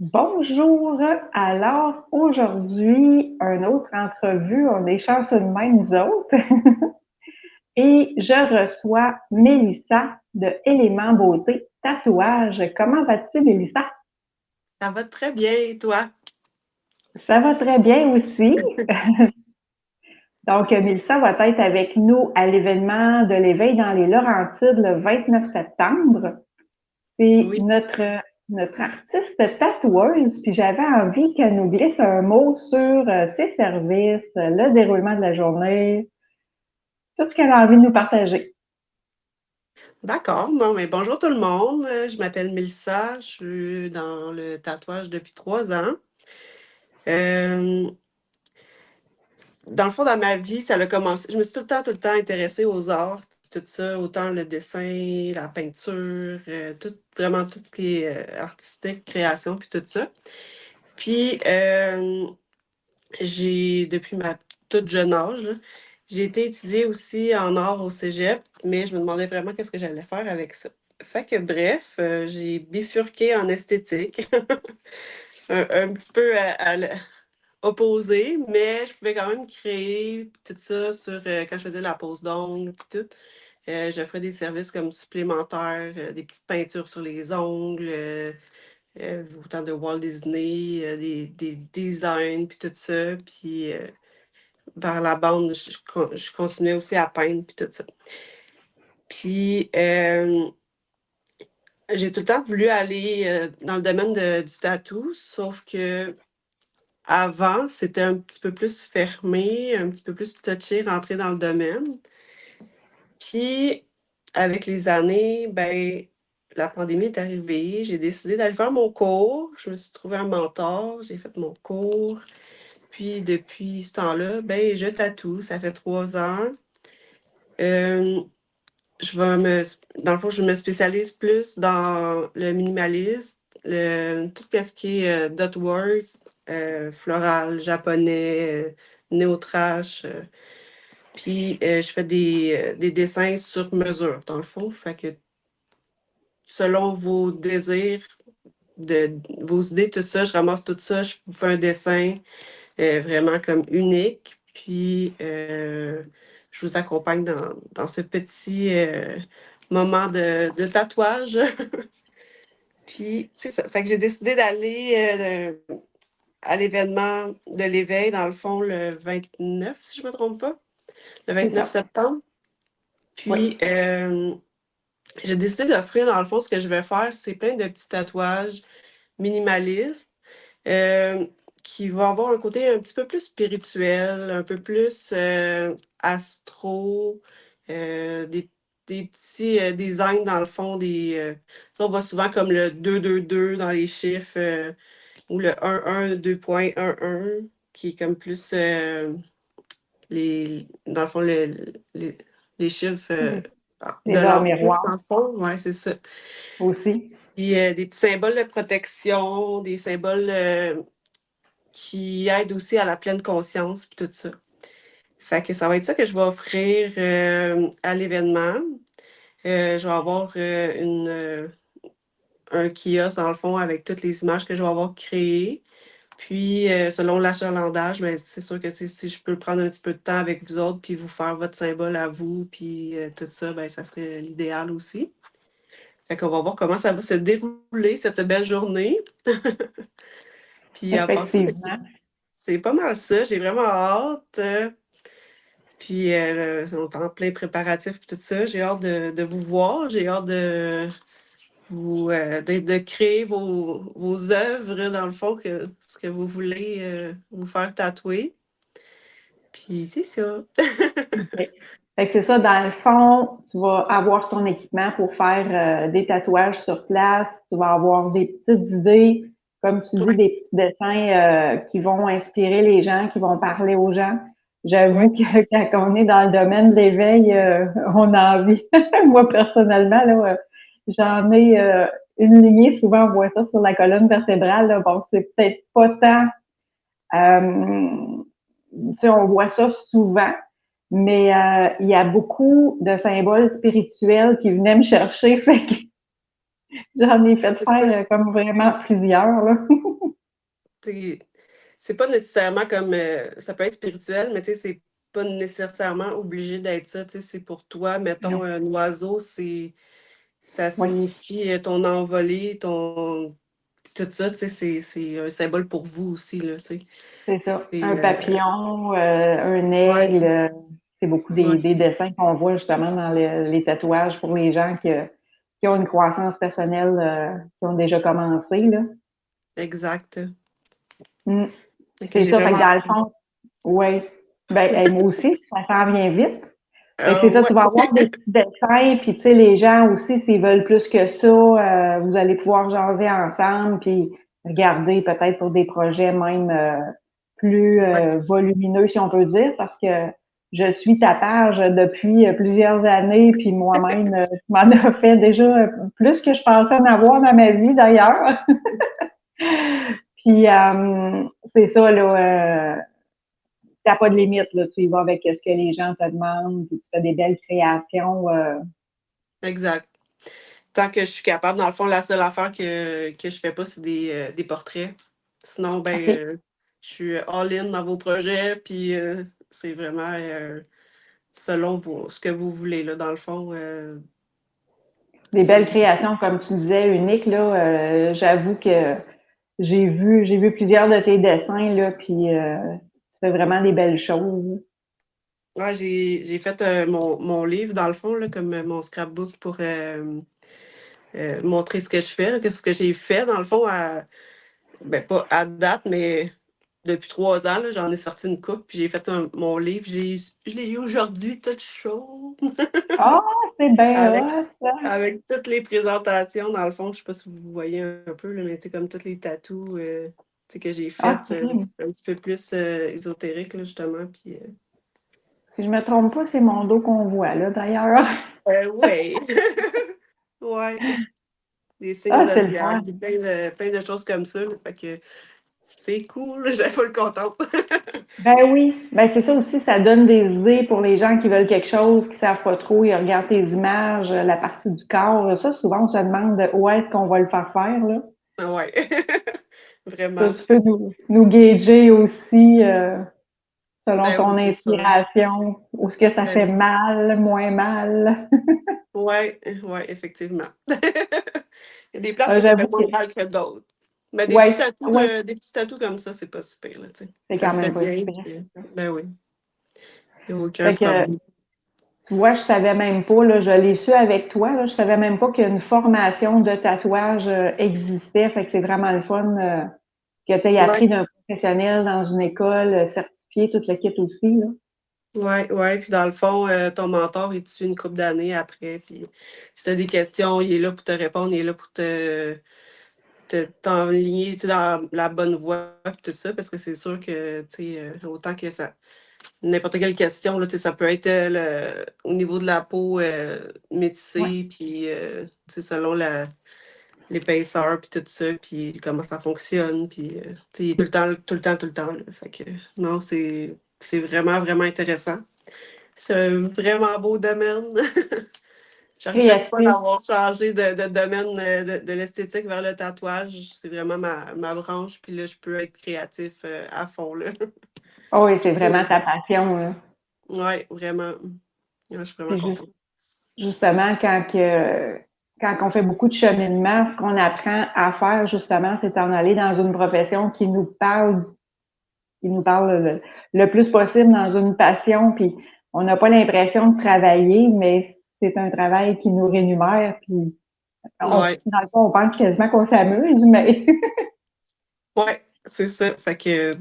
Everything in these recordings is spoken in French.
Bonjour. Alors, aujourd'hui, une autre entrevue. On est chanceux de même, nous autres. Et je reçois Mélissa de Éléments Beauté Tatouage. Comment vas-tu, Mélissa? Ça va très bien, et toi? Ça va très bien aussi. Donc, Mélissa va être avec nous à l'événement de l'éveil dans les Laurentides le 29 septembre. C'est Oui, notre artiste tatoueuse, puis j'avais envie qu'elle nous glisse un mot sur ses services, le déroulement de la journée, tout ce qu'elle a envie de nous partager. d'accord. Bon, mais bonjour tout le monde. Je m'appelle Mélissa. Je suis dans le tatouage depuis 3 ans. Euh, dans le fond, dans ma vie, ça a commencé. Je me suis tout le temps intéressée aux arts, tout ça, autant le dessin, la peinture, vraiment tout ce qui est artistique, création, puis tout ça. Puis, depuis ma toute jeune âge, là, j'ai été étudier aussi en art au cégep, mais je me demandais vraiment qu'est-ce que j'allais faire avec ça. Fait que bref, j'ai bifurqué en esthétique, un petit peu opposé, mais je pouvais quand même créer tout ça quand je faisais la pose d'ongles puis tout. J'offrais des services comme supplémentaires, des petites peintures sur les ongles, autant de Walt Disney, des designs puis tout ça. Puis par la bande, je continuais aussi à peindre puis tout ça. Puis j'ai tout le temps voulu aller dans le domaine du tatou, sauf que avant, c'était un petit peu plus fermé, un petit peu plus touché, rentrer dans le domaine. Puis avec les années, ben la pandémie est arrivée, j'ai décidé d'aller faire mon cours. Je me suis trouvé un mentor, j'ai fait mon cours. Puis depuis ce temps-là, ben je tatoue, ça fait 3 ans. Euh, dans le fond, je me spécialise plus dans le minimalisme, tout ce qui est dot work, floral, japonais, néo-trash. Puis je fais des dessins sur mesure, dans le fond. Fait que selon vos désirs, vos idées, tout ça, je ramasse tout ça, je vous fais un dessin vraiment comme unique. Puis, je vous accompagne dans ce petit moment de tatouage. Puis, c'est ça. Fait que j'ai décidé d'aller à l'événement de l'éveil, dans le fond, le 29, si je ne me trompe pas, le C'est 29 ça. septembre. Oui. Puis, j'ai décidé d'offrir, dans le fond, ce que je vais faire, c'est plein de petits tatouages minimalistes euh, qui va avoir un côté un petit peu plus spirituel, un peu plus astro, des petits designs dans le fond, ça, on voit souvent comme le 222 dans les chiffres, ou le 112.11, qui est comme plus dans le fond, les chiffres Les, de les arts l'amour, dans miroirs le fond, ouais, c'est ça. aussi. Puis des petits symboles de protection, des symboles qui aide aussi à la pleine conscience, puis tout ça. Fait que ça va être ça que je vais offrir à l'événement. Je vais avoir un kiosque, dans le fond, avec toutes les images que je vais avoir créées. Puis, selon l'achalandage, ben, c'est sûr que si je peux prendre un petit peu de temps avec vous autres, puis vous faire votre symbole à vous, puis tout ça, ben, ça serait l'idéal aussi. Fait qu'on va voir comment ça va se dérouler, cette belle journée. Puis, en passant, ben, Effectivement. c'est pas mal ça. J'ai vraiment hâte. Puis, on est en plein préparatif puis tout ça. J'ai hâte de vous voir. J'ai hâte de créer vos œuvres, dans le fond, ce que vous voulez vous faire tatouer. Puis, c'est ça. OK. Fait que c'est ça, dans le fond, tu vas avoir ton équipement pour faire des tatouages sur place. Tu vas avoir des petites idées, comme tu dis, Oui, des petits dessins qui vont inspirer les gens, qui vont parler aux gens. oui. J'avoue que quand on est dans le domaine de l'éveil, on a envie. Moi, personnellement, là, j'en ai une lignée. Souvent, on voit ça sur la colonne vertébrale. Là. Bon, c'est peut-être pas tant tu sais, on voit ça souvent, mais il y a beaucoup de symboles spirituels qui venaient me chercher. Fait que J'en ai fait C'est ça. faire comme vraiment plusieurs, là. C'est pas nécessairement comme ça peut être spirituel, mais c'est pas nécessairement obligé d'être ça. C'est pour toi, mettons, Non. un oiseau, ça Oui, signifie ton envolée, ton tout ça, c'est un symbole pour vous aussi, là, tu sais. c'est ça. C'est Un papillon, un ouais, aigle, c'est beaucoup ouais, des dessins qu'on voit justement dans les tatouages pour les gens qui ont une croissance personnelle, qui ont déjà commencé, là. exact. Mm. Fait que C'est j'ai ça. Fait que vraiment dans le fond, oui. Ben, hey, moi aussi, ça s'en vient vite. Fait que c'est ça, ouais. tu vas avoir des petits dessins, puis tu sais, les gens aussi, s'ils veulent plus que ça, vous allez pouvoir jaser ensemble, puis regarder peut-être pour des projets même plus Ouais, volumineux, si on peut dire, parce que je suis ta page depuis plusieurs années, puis moi-même, je m'en ai fait déjà plus que je pensais en avoir dans ma vie, d'ailleurs. Puis c'est ça, là, t'as pas de limite, là, tu y vas avec ce que les gens te demandent, puis tu fais des belles créations. exact. Tant que je suis capable, dans le fond, la seule affaire que je fais pas, c'est des portraits. Sinon, ben, OK. je suis all-in dans vos projets, puis c'est vraiment selon ce que vous voulez, là, dans le fond. Des belles C'est créations, comme tu disais, uniques, là. J'avoue que j'ai vu plusieurs de tes dessins, là, puis tu fais vraiment des belles choses. ouais, j'ai fait mon livre, dans le fond, là, comme mon scrapbook pour montrer ce que je fais, là, que ce que j'ai fait, dans le fond, ben, pas à date, mais depuis 3 ans, là, j'en ai sorti une coupe, puis j'ai fait mon livre. Je l'ai eu aujourd'hui, toute chaud, Ah, c'est bien avec, hot, ça! avec toutes les présentations, dans le fond. Je sais pas si vous voyez un peu, là, mais comme toutes les tatous que j'ai faites, OK. un petit peu plus ésotériques, là, justement. Puis, Si je me trompe pas, c'est mon dos qu'on voit, là, d'ailleurs. ouais. Ouais. Des signes Ah, c'est le zodiaques, fun! plein de choses comme ça, là. Fait que c'est cool, j'ai pas le contente. Ben oui, ben c'est ça aussi, ça donne des idées pour les gens qui veulent quelque chose, qui savent pas trop, ils regardent tes images, la partie du corps. Ça, souvent, on se demande où est-ce qu'on va le faire faire, là. Ouais. Ça, Vraiment. tu peux nous gager aussi selon Ben ton oui, c'est sûr. inspiration, ou ce que ça Ben fait oui. mal, moins mal. Ouais, ouais, effectivement. Il y a des places que ça J'avoue fait que moins mal que d'autres. Mais ouais, ouais, des petits tatous comme ça, c'est pas super, là, tu sais. c'est Ça quand se fait même pas bien, super. puis, ben oui, il n'y a aucun Fait que problème. tu vois, je savais même pas, là, je l'ai su avec toi, là, je savais même pas qu'une formation de tatouage existait. Fait que c'est vraiment le fun que tu aies Ouais, appris d'un professionnel dans une école certifiée, tout le kit aussi, là. ouais, ouais. Puis dans le fond, ton mentor, il te suit une couple d'années après. Puis si tu as des questions, il est là pour te répondre, il est là pour t'enligner, dans la bonne voie, puis tout ça, parce que c'est sûr que, autant que ça, n'importe quelle question, là, ça peut être au niveau de la peau Ouais. métissée, puis selon l'épaisseur, puis tout ça, puis comment ça fonctionne, puis il est tout le temps, tout le temps, tout le temps. Là. Fait que non, c'est vraiment, vraiment intéressant. C'est un vraiment beau domaine. Je regrette pas Créatif. d'avoir changé de domaine de l'esthétique vers le tatouage. C'est vraiment ma branche, puis là, je peux être créatif à fond, là. Oh, oui, c'est vraiment ta passion, là. Ouais, vraiment. Ouais, je suis vraiment Puis contente. justement, quand on fait beaucoup de cheminement, ce qu'on apprend à faire, justement, c'est en aller dans une profession qui nous parle le plus possible dans une passion, puis on n'a pas l'impression de travailler, mais c'est un travail qui nous rémunère, puis Ouais, dans le fond, on pense quasiment qu'on s'amuse, mais ouais, c'est ça. Fait que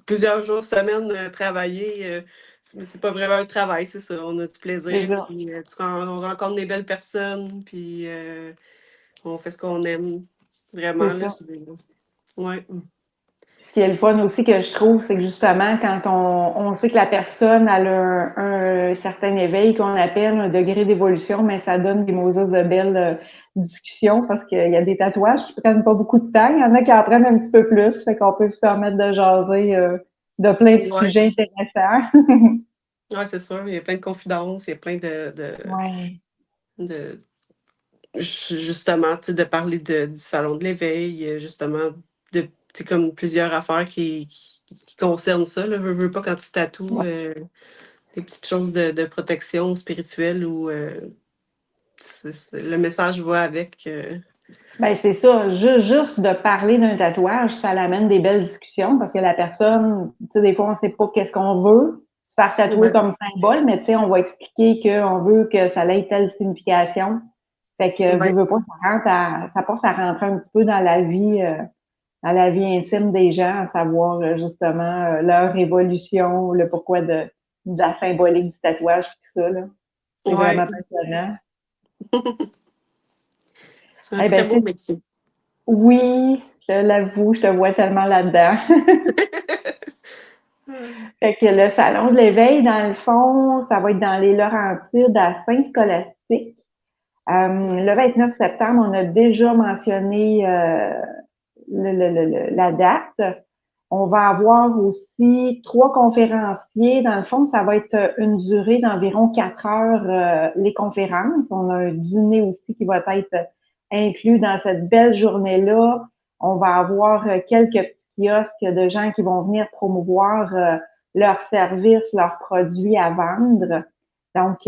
plusieurs jours, semaines travailler, c'est pas vraiment un travail, c'est ça. On a du c'est plaisir, ça, puis on rencontre des belles personnes, puis on fait ce qu'on aime. Vraiment, c'est là, ça. ouais. Ce qui est le fun aussi que je trouve, c'est que justement, quand on sait que la personne a un certain éveil qu'on appelle un degré d'évolution, mais ça donne des Moses de belles discussions parce qu'il y a des tatouages qui prennent pas beaucoup de temps. Il y en a qui en prennent un petit peu plus, fait qu'on peut se permettre de jaser de plein de Ouais, sujets intéressants. ouais, c'est sûr. Il y a plein de confidences, il y a plein Ouais. de, justement, tu sais, de parler du salon de l'éveil, justement, de c'est comme plusieurs affaires qui concernent ça, là. Veux pas quand tu tatoues Ouais. des petites choses de protection spirituelle ou le message va avec. Ben, c'est ça. Juste de parler d'un tatouage, ça l'amène des belles discussions parce que la personne, tu sais, des fois, on ne sait pas qu'est-ce qu'on veut se faire tatouer Ouais, comme symbole, mais tu sais, on va expliquer qu'on veut que ça ait telle signification. Fait que, ouais, veux pas, ça porte à rentrer un petit peu dans la vie intime des gens, à savoir, justement, leur évolution, le pourquoi de la symbolique du tatouage, tout ça, là. C'est ouais. vraiment passionnant. C'est un Eh très ben, beau métier. oui, je l'avoue, je te vois tellement là-dedans. Fait que le salon de l'éveil, dans le fond, ça va être dans les Laurentides à Saint-Scolastique. Le 29 septembre, on a déjà mentionné la date. On va avoir aussi 3 conférenciers. Dans le fond, ça va être une durée d'environ 4 heures, les conférences. On a un dîner aussi qui va être inclus dans cette belle journée-là. On va avoir quelques petits kiosques de gens qui vont venir promouvoir leurs services, leurs produits à vendre. Donc,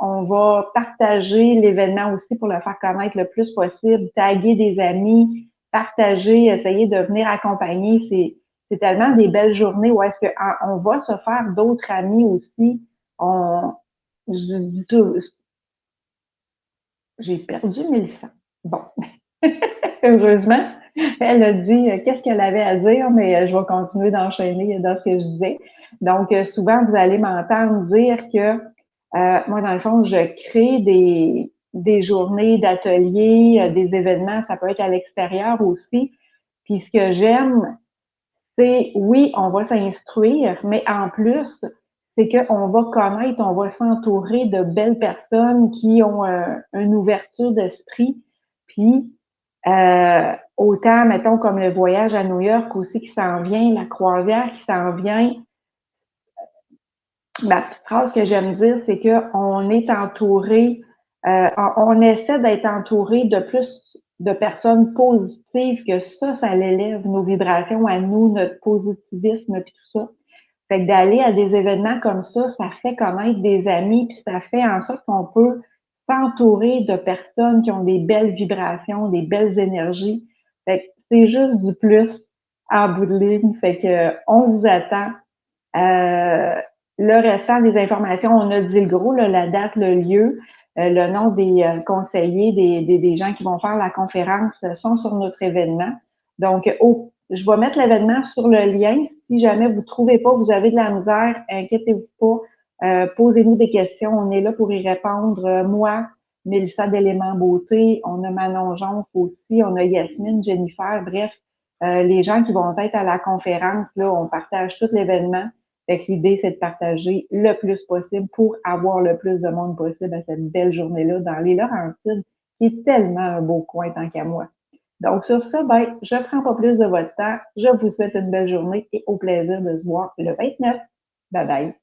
on va partager l'événement aussi pour le faire connaître le plus possible, taguer des amis, partager, essayer de venir accompagner. C'est tellement des belles journées où est-ce qu'on va se faire d'autres amis aussi. Je dis tout, j'ai perdu Mélissa. Bon, heureusement, elle a dit qu'est-ce qu'elle avait à dire, mais je vais continuer d'enchaîner dans ce que je disais. Donc, souvent, vous allez m'entendre dire que moi, dans le fond, je crée des journées d'ateliers, des événements, ça peut être à l'extérieur aussi. Puis ce que j'aime, c'est oui, on va s'instruire, mais en plus, c'est qu'on va connaître, on va s'entourer de belles personnes qui ont une ouverture d'esprit. Puis, autant, mettons, comme le voyage à New York aussi qui s'en vient, la croisière qui s'en vient. Ma petite phrase que j'aime dire, c'est qu'on est entouré, on essaie d'être entouré de plus de personnes positives, que ça l'élève nos vibrations à nous, notre positivisme, puis tout ça. Fait que d'aller à des événements comme ça fait connaître des amis, puis ça fait en sorte qu'on peut s'entourer de personnes qui ont des belles vibrations, des belles énergies. Fait que c'est juste du plus en bout de ligne. Fait que on vous attend. Euh, le restant des informations, on a dit le gros, là, la date, le lieu, le nom des conseillers, des gens qui vont faire la conférence sont sur notre événement. Donc, je vais mettre l'événement sur le lien. Si jamais vous ne trouvez pas, vous avez de la misère, inquiétez-vous pas. Posez-nous des questions. On est là pour y répondre. Moi, Mélissa d'Éléments Beauté, on a Manon Jonque aussi, on a Yasmine, Jennifer, bref, les gens qui vont être à la conférence, là, on partage tout l'événement. Fait que l'idée, c'est de partager le plus possible pour avoir le plus de monde possible à cette belle journée-là dans les Laurentides, qui est tellement un beau coin tant qu'à moi. Donc, sur ça, ben, je prends pas plus de votre temps. Je vous souhaite une belle journée et au plaisir de se voir le 29. Bye bye.